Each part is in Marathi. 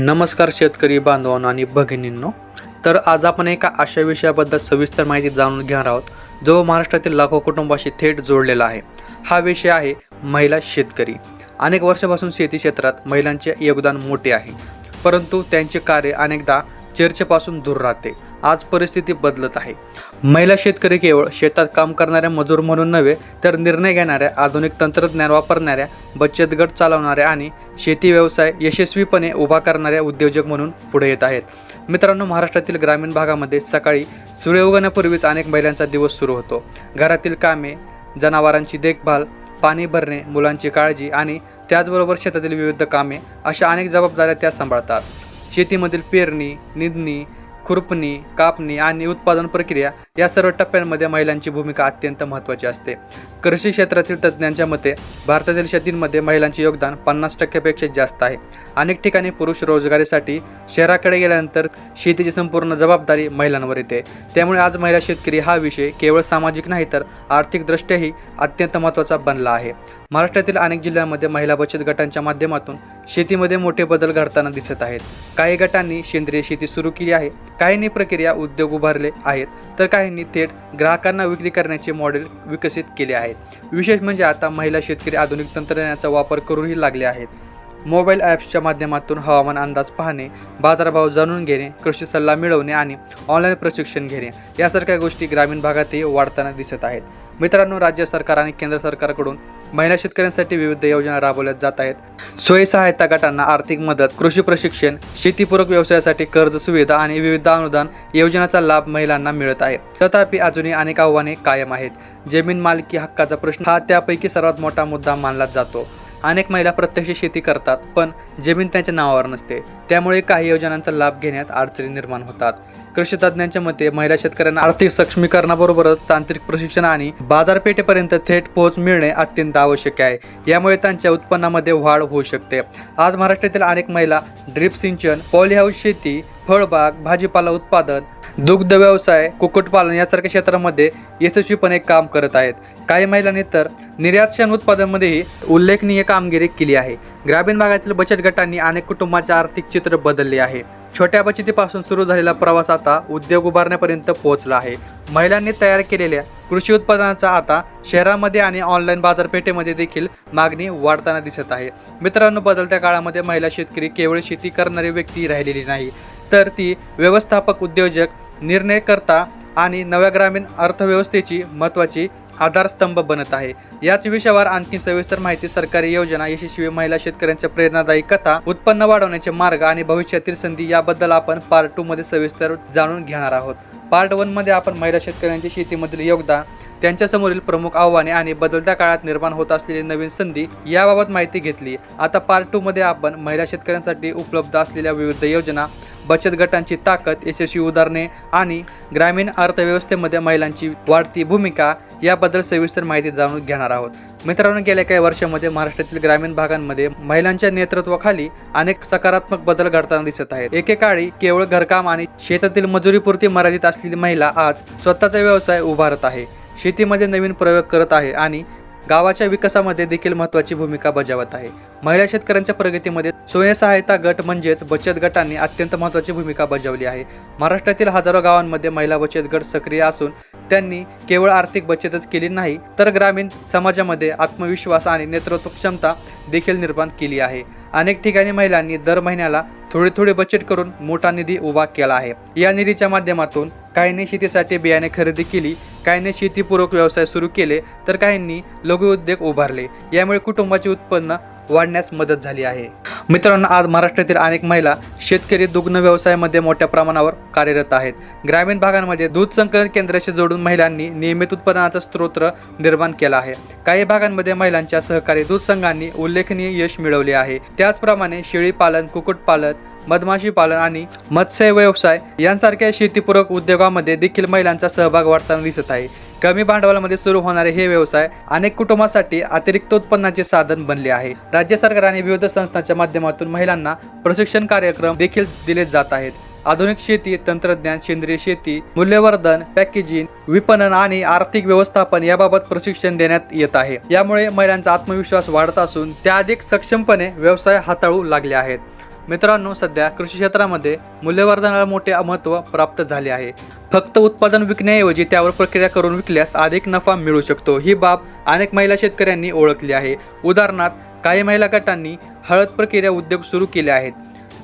नमस्कार शेतकरी बांधवांनो आणि भगिनींनो. तर आज आपण एका अशा विषयाबद्दल सविस्तर माहिती जाणून घेणार आहोत जो महाराष्ट्रातील लाखो कुटुंबाशी थेट जोडलेला आहे. हा विषय आहे महिला शेतकरी. अनेक वर्षापासून शेती क्षेत्रात महिलांचे योगदान मोठे आहे, परंतु त्यांचे कार्य अनेकदा चर्चेपासून दूर राहते. आज परिस्थिती बदलत आहे. महिला शेतकरी केवळ शेतात काम करणाऱ्या मजूर म्हणून नव्हे, तर निर्णय घेणाऱ्या, आधुनिक तंत्रज्ञान वापरणाऱ्या, बचत गट चालवणाऱ्या आणि शेती व्यवसाय यशस्वीपणे उभा करणाऱ्या उद्योजक म्हणून पुढे येत आहेत. मित्रांनो, महाराष्ट्रातील ग्रामीण भागामध्ये सकाळी सूर्य उगवण्यापूर्वीच अनेक महिलांचा दिवस सुरू होतो. घरातील कामे, जनावरांची देखभाल, पाणी भरणे, मुलांची काळजी आणि त्याचबरोबर शेतातील विविध कामे अशा अनेक जबाबदाऱ्या त्या सांभाळतात. शेतीमधील पेरणी, निंदणी, खुरपणी, कापणी आणि उत्पादन प्रक्रिया या सर्व टप्प्यांमध्ये महिलांची भूमिका अत्यंत महत्त्वाची असते. कृषी क्षेत्रातील तज्ज्ञांच्या मते भारतातील शेतीमध्ये महिलांचे योगदान 50% जास्त आहे. अनेक ठिकाणी पुरुष रोजगारीसाठी शहराकडे गेल्यानंतर शेतीची संपूर्ण जबाबदारी महिलांवर येते. त्यामुळे आज महिला शेतकरी हा विषय केवळ सामाजिक नाही, तर आर्थिकदृष्ट्याही अत्यंत महत्त्वाचा बनला आहे. महाराष्ट्रातील अनेक जिल्ह्यांमध्ये महिला बचत गटांच्या माध्यमातून शेतीमध्ये मोठे बदल घडताना दिसत आहेत. काही गटांनी सेंद्रिय शेती सुरू केली आहे, काहींनी प्रक्रिया उद्योग उभारले आहेत, तर काहींनी थेट ग्राहकांना विक्री करण्याचे मॉडेल विकसित केले आहेत. विशेष म्हणजे आता महिला शेतकरी आधुनिक तंत्रज्ञानाचा वापर करूही लागले आहेत. मोबाईल ॲप्सच्या माध्यमातून हवामान अंदाज पाहणे, बाजारभाव जाणून घेणे, कृषी सल्ला मिळवणे आणि ऑनलाईन प्रशिक्षण घेणे यासारख्या गोष्टी ग्रामीण भागातही वाढताना दिसत आहेत. मित्रांनो, राज्य सरकार आणि केंद्र सरकारकडून महिला शेतकऱ्यांसाठी विविध योजना राबवल्या जात आहेत. स्वयंसहायता गटांना आर्थिक मदत, कृषी प्रशिक्षण, शेतीपूरक व्यवसायासाठी कर्ज सुविधा आणि विविध अनुदान योजनांचा लाभ महिलांना मिळत आहे. तथापि अजूनही अनेक आव्हाने कायम आहेत. जमीन मालकी हक्काचा प्रश्न हा त्यापैकी सर्वात मोठा मुद्दा मानला जातो. अनेक महिला प्रत्यक्ष शेती करतात, पण जमीन त्यांच्या नावावर नसते. त्यामुळे काही योजनांचा लाभ घेण्यात अडचणी निर्माण होतात. कृषी तज्ज्ञांच्या मते महिला शेतकऱ्यांना आर्थिक सक्षमीकरणाबरोबरच तांत्रिक प्रशिक्षण आणि बाजारपेठेपर्यंत थेट पोहोच मिळणे अत्यंत आवश्यक आहे. यामुळे त्यांच्या उत्पन्नामध्ये वाढ होऊ शकते. आज महाराष्ट्रातील अनेक महिला ड्रीप सिंचन, पॉलीहाऊस शेती, फळबाग, भाजीपाला उत्पादन, दुग्ध व्यवसाय, कुक्कुटपालन यासारख्या क्षेत्रामध्ये यशस्वीपणे काम करत आहेत. काही महिलांनी तर निर्यातक्षम उत्पादनामध्येही उल्लेखनीय कामगिरी केली आहे. ग्रामीण भागातील बचत गटांनी अनेक कुटुंबांचे आर्थिक चित्र बदलले आहे. छोट्या बचतीपासून सुरू झालेला प्रवास आता उद्योग उभारण्यापर्यंत पोहोचला आहे. महिलांनी तयार केलेल्या कृषी उत्पादनांचा आता शहरामध्ये आणि ऑनलाईन बाजारपेठेमध्ये देखील मागणी वाढताना दिसत आहे. मित्रांनो, बदलत्या काळामध्ये महिला शेतकरी केवळ शेती करणारी व्यक्ती राहिलेली नाही, तर ती व्यवस्थापक, उद्योजक, निर्णयकर्ता आणि नव्या ग्रामीण अर्थव्यवस्थेची महत्त्वाची आधारस्तंभ बनत आहे. याच विषयावर आणखी सविस्तर माहिती, सरकारी योजना, यशस्वी महिला शेतकऱ्यांच्या प्रेरणादायी कथा, उत्पन्न वाढवण्याचे मार्ग आणि भविष्यातील संधी याबद्दल आपण पार्ट 2 मध्ये सविस्तर जाणून घेणार आहोत. पार्ट 1 मध्ये आपण महिला शेतकऱ्यांचे शेतीमधील योगदान, त्यांच्यासमोरील प्रमुख आव्हाने आणि बदलत्या काळात निर्माण होत असलेली नवीन संधी याबाबत माहिती घेतली. आता पार्ट 2 मध्ये आपण महिला शेतकऱ्यांसाठी उपलब्ध असलेल्या विविध योजना, बचत गटांची ताकद, यशस्वी उदाहरणे आणि ग्रामीण अर्थव्यवस्थेमध्ये महिलांची वाढती भूमिका याबद्दल सविस्तर माहिती जाणून घेणार आहोत. मित्रांनो, गेल्या काही वर्षांमध्ये महाराष्ट्रातील ग्रामीण भागांमध्ये महिलांच्या नेतृत्वाखाली अनेक सकारात्मक बदल घडताना दिसत आहेत. एकेकाळी केवळ घरकाम आणि शेतातील मजुरीपुरती मर्यादित असलेली महिला आज स्वतःचा व्यवसाय उभारत आहे, शेतीमध्ये नवीन प्रयोग करत आहे आणि गावाच्या विकासामध्ये देखील महत्त्वाची भूमिका बजावत आहे. महिला शेतकऱ्यांच्या प्रगतीमध्ये स्वयंसहायता गट म्हणजेच बचत गटांनी अत्यंत महत्त्वाची भूमिका बजावली आहे. महाराष्ट्रातील हजारो गावांमध्ये महिला बचत गट सक्रिय असून त्यांनी केवळ आर्थिक बचतच केली नाही, तर ग्रामीण समाजामध्ये आत्मविश्वास आणि नेतृत्व क्षमता देखील निर्माण केली आहे. अनेक ठिकाणी महिलांनी दर महिन्याला थोडी बचत करून मोठा निधी उभा केला आहे. या निधीच्या माध्यमातून काहींनी शेतीसाठी बियाणे खरेदी केली, काहींनी शेतीपूरक व्यवसाय सुरू केले, तर काहींनी लघु उद्योग उभारले. यामुळे कुटुंबाचे उत्पन्न वाढण्यास मदत झाली आहे. मित्रांनो, आज महाराष्ट्रातील अनेक महिला शेतकरी दुग्ध व्यवसायामध्ये मोठ्या प्रमाणावर कार्यरत आहेत. ग्रामीण भागांमध्ये दूध संकलन केंद्राशी जोडून महिलांनी नियमित उत्पादनाचा स्रोत निर्माण केला आहे. काही भागांमध्ये महिलांच्या सहकारी दूध संघांनी उल्लेखनीय यश मिळवले आहे. त्याचप्रमाणे शेळी पालन, कुक्कुटपालन, मधमाशी पालन आणि मत्स्य व्यवसाय यांसारख्या शेतीपूरक उद्योगामध्ये देखील महिलांचा सहभाग वाढताना दिसत आहे. कमी भांडवलामध्ये सुरू होणारे हे व्यवसाय अनेक कुटुंबांसाठी अतिरिक्त उत्पन्नाचे साधन बनले आहे. राज्य सरकार आणि विविध संस्थांच्या माध्यमातून महिलांना प्रशिक्षण कार्यक्रम देखील दिले जात आहेत. आधुनिक शेती तंत्रज्ञान, सेंद्रिय शेती, मूल्यवर्धन, पॅकेजिंग, विपणन आणि आर्थिक व्यवस्थापन याबाबत प्रशिक्षण देण्यात येत आहे. यामुळे महिलांचा आत्मविश्वास वाढत असून त्या अधिक सक्षमपणे व्यवसाय हाताळू लागले आहेत. मित्रांनो, सध्या कृषी क्षेत्रामध्ये मूल्यवर्धनाला मोठे महत्त्व प्राप्त झाले आहे. फक्त उत्पादन विकण्याऐवजी त्यावर प्रक्रिया करून विकल्यास अधिक नफा मिळू शकतो. ही बाब अनेक महिला शेतकऱ्यांनी ओळखली आहे. उदाहरणार्थ, काही महिला गटांनी हळद प्रक्रिया उद्योग सुरू केले आहेत.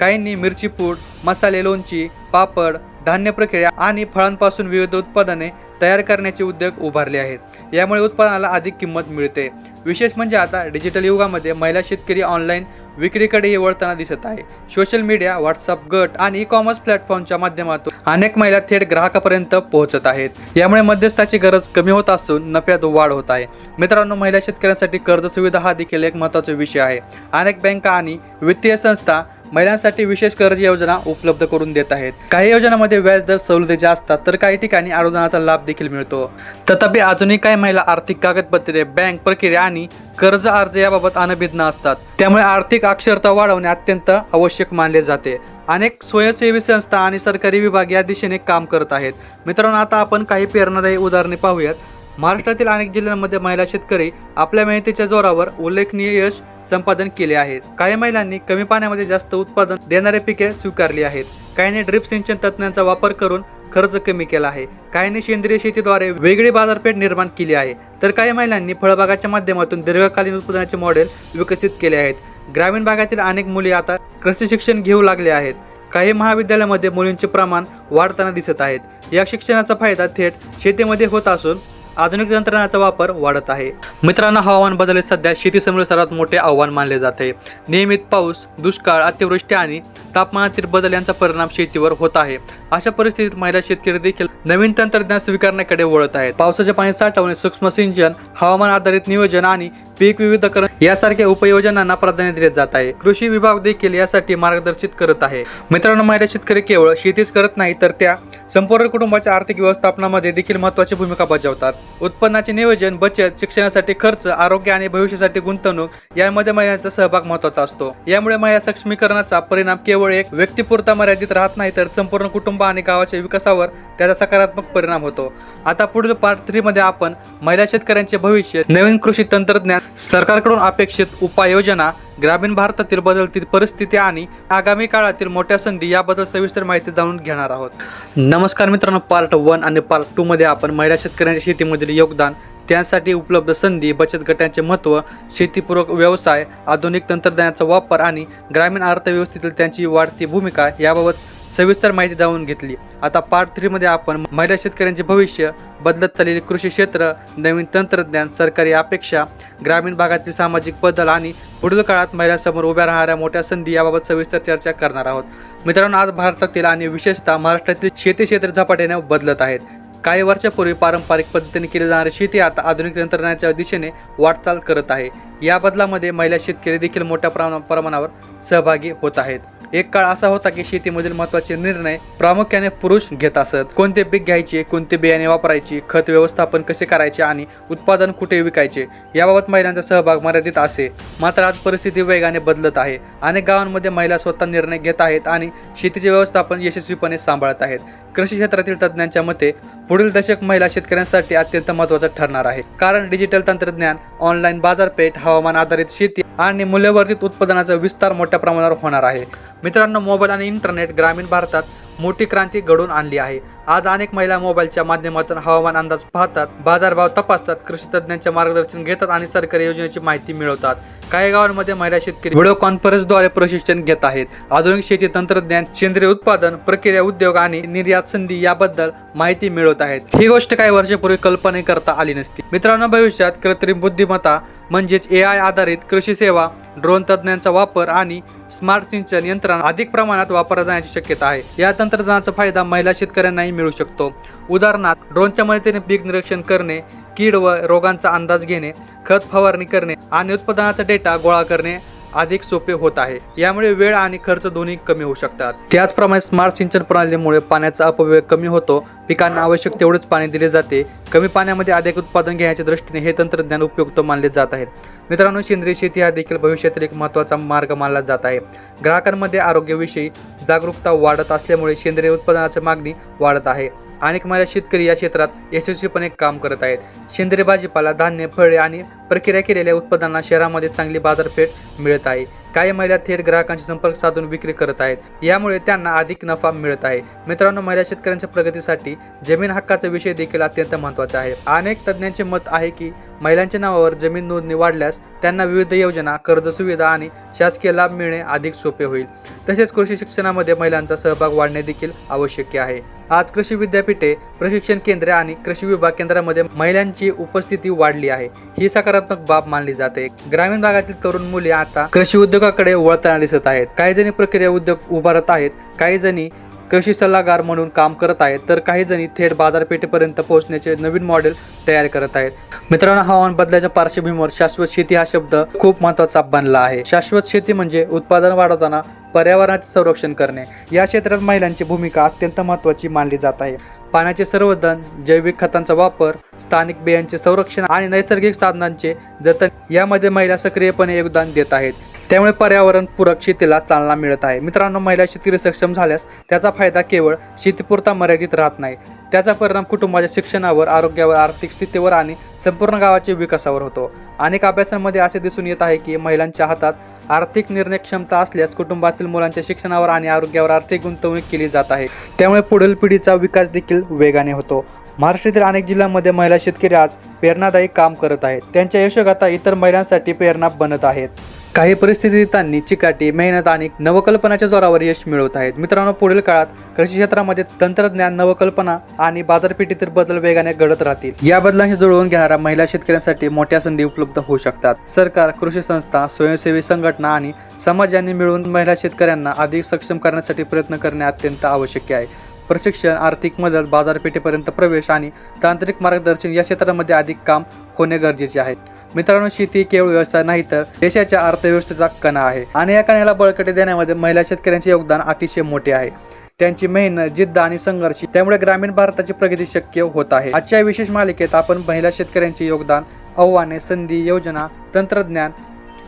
काहींनी मिरची पूड, मसाले, लोणची, पापड, धान्य प्रक्रिया आणि फळांपासून विविध उत्पादने तयार करण्याचे उद्योग उभारले आहेत. यामुळे उत्पादनाला अधिक किंमत मिळते. विशेष म्हणजे आता डिजिटल युगामध्ये महिला शेतकरी ऑनलाईन विक्रीकडेही वळताना दिसत आहे. सोशल मीडिया, व्हॉट्सअप गट आणि ई-कॉमर्स प्लॅटफॉर्मच्या माध्यमातून अनेक महिला थेट ग्राहकापर्यंत पोहोचत आहेत. यामुळे मध्यस्थाची गरज कमी होत असून नफ्यात वाढ होत आहे. मित्रांनो, महिला शेतकऱ्यांसाठी कर्ज सुविधा हा देखील एक महत्त्वाचा विषय आहे. अनेक बँका आणि वित्तीय संस्था महिलांसाठी विशेष कर्ज योजना उपलब्ध करून देत आहेत. काही योजनांमध्ये व्याजदर सवलतीचे असतात, तर काही ठिकाणी अनुदानाचा लाभ देखील मिळतो. तथापि अजूनही काही महिला आर्थिक कागदपत्रे, बँक प्रक्रिया आणि कर्ज अर्ज याबाबत अनभिज्ञ असतात. त्यामुळे आर्थिक साक्षरता वाढवणे अत्यंत आवश्यक मानले जाते. अनेक स्वयंसेवी संस्था आणि सरकारी विभाग या दिशेने काम करत आहेत. मित्रांनो, आता आपण काही प्रेरणादायी उदाहरणे पाहूयात. महाराष्ट्रातील अनेक जिल्ह्यांमध्ये महिला शेतकरी आपल्या मेहनतीच्या जोरावर उल्लेखनीय यश संपादन केले आहे. काही महिलांनी कमी पाण्यामध्ये जास्त उत्पादन देणारे पिके स्वीकारली आहेत. काहींनी ड्रिप सिंचन तंत्राचा वापर करून खर्च कमी केला आहे. काहींनी सेंद्रिय शेतीद्वारे वेगळी बाजारपेठ निर्माण केली आहे. तर काही महिलांनी फळबागाच्या माध्यमातून दीर्घकालीन उत्पादनाचे मॉडेल विकसित केले आहेत. ग्रामीण भागातील अनेक मुली आता कृषी शिक्षण घेऊ लागले आहेत. काही महाविद्यालयामध्ये मुलींचे प्रमाण वाढताना दिसत आहेत. या शिक्षणाचा फायदा थेट शेतीमध्ये होत असून आधुनिक तंत्रज्ञानाचा वापर वाढत आहे. मित्रांनो, हवामान बदल सध्या शेतीसमोर सर्वात मोठे आव्हान मानले जाते. नियमित पाऊस, दुष्काळ, अतिवृष्टी आणि तापमानातील बदल यांचा परिणाम शेतीवर होत आहे. अशा परिस्थितीत महिला शेतकरी देखील नवीन तंत्रज्ञान स्वीकारण्याकडे वळत आहेत. पावसाचे पाणी साठवणे, सूक्ष्म सिंचन, हवामान आधारित नियोजन आणि पीक विविधीकरण यासारख्या उपयोजनांना प्राधान्य दिले जात आहे. कृषी विभाग देखील यासाठी मार्गदर्शित करत आहे. मित्रांनो, महिला शेतकरी केवळ शेतीच करत नाही, तर त्या संपूर्ण कुटुंबाच्या आर्थिक व्यवस्थापनामध्ये देखील महत्त्वाची भूमिका बजावतात. उत्पन्नाचे नियोजन, बचत, शिक्षणासाठी खर्च, आरोग्य आणि भविष्यासाठी गुंतवणूक यामध्ये महिलांचा सहभाग महत्त्वाचा असतो. यामुळे महिला सक्षमीकरणाचा परिणाम केवळ एक व्यक्तीपुरता मर्यादित राहत नाही, तर संपूर्ण कुटुंब आणि गावाच्या विकासावर त्याचा सकारात्मक परिणाम होतो. आता पुढील पार्ट 3 मध्ये आपण महिला शेतकऱ्यांचे भविष्य, नवीन कृषी तंत्रज्ञान, सरकारकडून अपेक्षित उपाययोजना, ग्रामीण भारतातील बदलती परिस्थिती आणि आगामी काळातील मोठ्या संधी याबद्दल सविस्तर माहिती जाणून घेणार आहोत. नमस्कार मित्रांनो, पार्ट 1 आणि पार्ट 2 मध्ये आपण महिला शेतकऱ्यांच्या शेतीमधील योगदान, त्यासाठी उपलब्ध संधी, बचत गटांचे महत्त्व, शेतीपूरक व्यवसाय, आधुनिक तंत्रज्ञानाचा वापर आणि ग्रामीण अर्थव्यवस्थेतील त्यांची वाढती भूमिका याबाबत सविस्तर माहिती जाणून घेतली. आता पार्ट 3 मध्ये आपण महिला शेतकऱ्यांचे भविष्य, बदलत चाललेले कृषी क्षेत्र, नवीन तंत्रज्ञान, सरकारी अपेक्षा, ग्रामीण भागातील सामाजिक बदल आणि पुढील काळात महिलांसमोर उभ्या राहणाऱ्या मोठ्या संधी याबाबत सविस्तर चर्चा करणार आहोत. मित्रांनो, आज भारतातील आणि विशेषतः महाराष्ट्रातील शेती क्षेत्र झपाट्याने बदलत आहेत. काही वर्षापूर्वी पारंपरिक पद्धतीने केली जाणारी शेती आता आधुनिक तंत्रज्ञानाच्या दिशेने वाटचाल करत आहे. या बदलामध्ये महिला शेतकरी देखील मोठ्या प्रमाणावर सहभागी होत आहेत. एक काळ असा होता की शेतीमधील महत्त्वाचे निर्णय प्रामुख्याने पुरुष घेत असत. कोणते पीक घ्यायचे, कोणते बियाणे वापरायचे, खत व्यवस्थापन कसे करायचे आणि उत्पादन कुठे विकायचे याबाबत महिलांचा सहभाग मर्यादित असे. मात्र आज परिस्थिती वेगाने बदलत आहे. अनेक गावांमध्ये महिला स्वतः निर्णय घेत आहेत आणि शेतीचे व्यवस्थापन यशस्वीपणे सांभाळत आहेत. कृषी क्षेत्रातील तज्ज्ञांच्या मते पुढील दशक महिला शेतकऱ्यांसाठी अत्यंत महत्त्वाचं ठरणार आहे. कारण डिजिटल तंत्रज्ञान, ऑनलाईन बाजारपेठ, हवामान आधारित शेती आणि मूल्यवर्धित उत्पादनाचा विस्तार मोठ्या प्रमाणावर होणार आहे. मित्रांनो, मोबाईल आणि इंटरनेट ग्रामीण भारतात मोठी क्रांती घडवून आणली आहे. आज अनेक महिला मोबाईलच्या माध्यमातून हवामान अंदाज पाहतात, बाजारभाव तपासतात, कृषी तज्ज्ञांचे मार्गदर्शन घेतात आणि सरकारी योजनेची माहिती मिळवतात. काही गावांमध्ये महिला शेतकरी व्हिडिओ कॉन्फरन्सद्वारे प्रशिक्षण घेत आहेत. आधुनिक शेती तंत्रज्ञान, सेंद्रिय उत्पादन, प्रक्रिया उद्योग आणि निर्यात संधी याबद्दल माहिती मिळवत आहेत. ही गोष्ट काही वर्षापूर्वी कल्पना करता आली नसती. मित्रांनो, भविष्यात कृत्रिम बुद्धिमत्ता म्हणजेच AI आधारित कृषी सेवा, ड्रोन तज्ज्ञांचा वापर आणि स्मार्ट सिंचन यंत्रणा अधिक प्रमाणात वापरला जाण्याची शक्यता आहे. या तंत्रज्ञानाचा फायदा महिला शेतकऱ्यांनाही मिळू शकतो. उदाहरणार्थ, ड्रोनच्या मदतीने पीक निरीक्षण करणे, कीड व रोगांचा अंदाज घेणे, खत फवारणी करणे आणि उत्पादनाचा डेटा गोळा करणे अधिक सोपे होत आहे. यामुळे वेळ आणि खर्च दोन्ही कमी होऊ शकतात. त्याचप्रमाणे स्मार्ट सिंचन प्रणालीमुळे पाण्याचा अपव्यय कमी होतो. पिकांना आवश्यक तेवढेच पाणी दिले जाते. कमी पाण्यामध्ये अधिक उत्पादन घेण्याच्या दृष्टीने हे तंत्रज्ञान उपयुक्त मानले जात आहे. मित्रांनो, सेंद्रिय शेती हा देखील भविष्यातील एक महत्त्वाचा मार्ग मानला जात आहे. ग्राहकांमध्ये आरोग्याविषयी जागरूकता वाढत असल्यामुळे सेंद्रिय उत्पादनाची मागणी वाढत आहे. अनेक महिला शेतकरी या क्षेत्रात यशस्वीपणे काम करत आहेत. सेंद्रिय भाजीपाला, धान्य, फळे आणि प्रक्रिया केलेल्या उत्पादनांना शहरामध्ये चांगली बाजारपेठ मिळत आहे. काही महिला थेट ग्राहकांशी संपर्क साधून विक्री करत आहेत। यामुळे त्यांना अधिक नफा मिळत आहे। मित्रांनो, महिला शेतकऱ्यांच्या प्रगतीसाठी जमीन हक्काचा विषय देखील अत्यंत महत्त्वाचा आहे। अनेक तज्ज्ञांचे मत आहे की महिलांच्या नावावर जमीन नोंदणी वाढल्यास त्यांना विविध योजना, कर्ज सुविधा आणि शासकीय लाभ मिळणे अधिक सोपे होईल। तसेच कृषी शिक्षणामध्ये महिलांचा सहभाग वाढणे देखील आवश्यक आहे। आज कृषी विद्यापीठे, प्रशिक्षण केंद्रे आणि कृषी विभाग केंद्रामध्ये महिलांची उपस्थिती वाढली आहे। ही सकारात्मक बाब मानली जाते। ग्रामीण भागातील तरुण मुले आता कृषी उद्योगाकडे वळताना दिसत आहेत। काही जणी प्रक्रिया उद्योग उभारत आहेत, काही जणी कृषी सल्लागार म्हणून काम करत आहेत, तर काही जणी थेट बाजारपेठेपर्यंत पोहोचण्याचे नवीन मॉडेल तयार करत आहेत। मित्रांनो, हवामान बदलाच्या पार्श्वभूमीवर शाश्वत शेती हा शब्द खूप महत्त्वाचा बनला आहे। शाश्वत शेती म्हणजे उत्पादन वाढवताना पर्यावरणाचे संरक्षण करणे। या क्षेत्रात महिलांची भूमिका अत्यंत महत्त्वाची मानली जात आहे। पाण्याचे संवर्धन, जैविक खतांचा वापर, स्थानिक बियांचे संरक्षण आणि नैसर्गिक साधनांचे जतन यामध्ये महिला सक्रियपणे योगदान देत आहेत। त्यामुळे पर्यावरणपूरक शेतीला चालना मिळत आहे। मित्रांनो, महिला शेतकरी सक्षम झाल्यास त्याचा फायदा केवळ शेतीपुरता मर्यादित राहत नाही। त्याचा परिणाम कुटुंबाच्या शिक्षणावर, आरोग्यावर, आर्थिक स्थितीवर आणि संपूर्ण गावाच्या विकासावर होतो। अनेक अभ्यासांमध्ये असे दिसून येत आहे की महिलांच्या हातात आर्थिक निर्णय क्षमता असल्यास कुटुंबातील मुलांच्या शिक्षणावर आणि आरोग्यावर आर्थिक गुंतवणूक केली जात आहे। त्यामुळे पुढील पिढीचा विकास देखील वेगाने होतो। महाराष्ट्रातील अनेक जिल्ह्यांमध्ये महिला शेतकरी आज प्रेरणादायी काम करत आहेत। त्यांच्या यशोगाथा इतर महिलांसाठी प्रेरणा बनत आहेत। काही परिस्थितीत त्यांनी चिकाटी, मेहनत आणि नवकल्पनाच्या जोरावर यश मिळवत आहेत। मित्रांनो, पुढील काळात कृषी क्षेत्रामध्ये तंत्रज्ञान, नवकल्पना आणि बाजारपेठेतील बदल वेगाने घडत राहतील। या बदलांशी जुळवून घेणाऱ्या महिला शेतकऱ्यांसाठी मोठ्या संधी उपलब्ध होऊ शकतात। सरकार, कृषी संस्था, स्वयंसेवी संघटना आणि समाज यांनी मिळून महिला शेतकऱ्यांना अधिक सक्षम करण्यासाठी प्रयत्न करणे अत्यंत आवश्यक आहे। प्रशिक्षण, आर्थिक मदत, बाजारपेठेपर्यंत प्रवेश आणि तांत्रिक मार्गदर्शन या क्षेत्रामध्ये अधिक काम होणे गरजेचे आहे। मित्रांनो, शेती केवळ व्यवसाय नाही तर देशाच्या अर्थव्यवस्थेचा कणा आहे आणि या कण्याला बळकटी देण्यामध्ये महिला शेतकऱ्यांचे योगदान अतिशय मोठे आहे। त्यांची मेहनत, जिद्द आणि संघर्ष त्यामुळे ग्रामीण भारताची प्रगती शक्य होत आहे। आजच्या विशेष मालिकेत आपण महिला शेतकऱ्यांचे योगदान, आव्हाने, संधी, योजना, तंत्रज्ञान,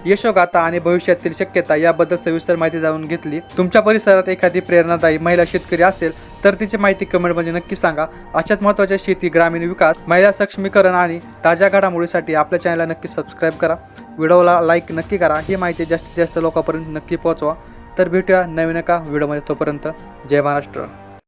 यशोगाथा आणि भविष्यातील शक्यता याबद्दल सविस्तर माहिती जाणून घेतली। तुमच्या परिसरात एखादी प्रेरणादायी महिला शेतकरी असेल तर तिची माहिती कमेंटमध्ये नक्की सांगा। अशाच महत्त्वाच्या शेती, ग्रामीण विकास, महिला सक्षमीकरण आणि ताज्या घडामोडीसाठी आपल्या चॅनलला नक्की सबस्क्राईब करा। व्हिडिओला लाईक नक्की करा। ही माहिती जास्तीत जास्त लोकांपर्यंत नक्की पोहोचवा। तर भेटूया नवीन एका व्हिडिओमध्ये। तोपर्यंत जय महाराष्ट्र।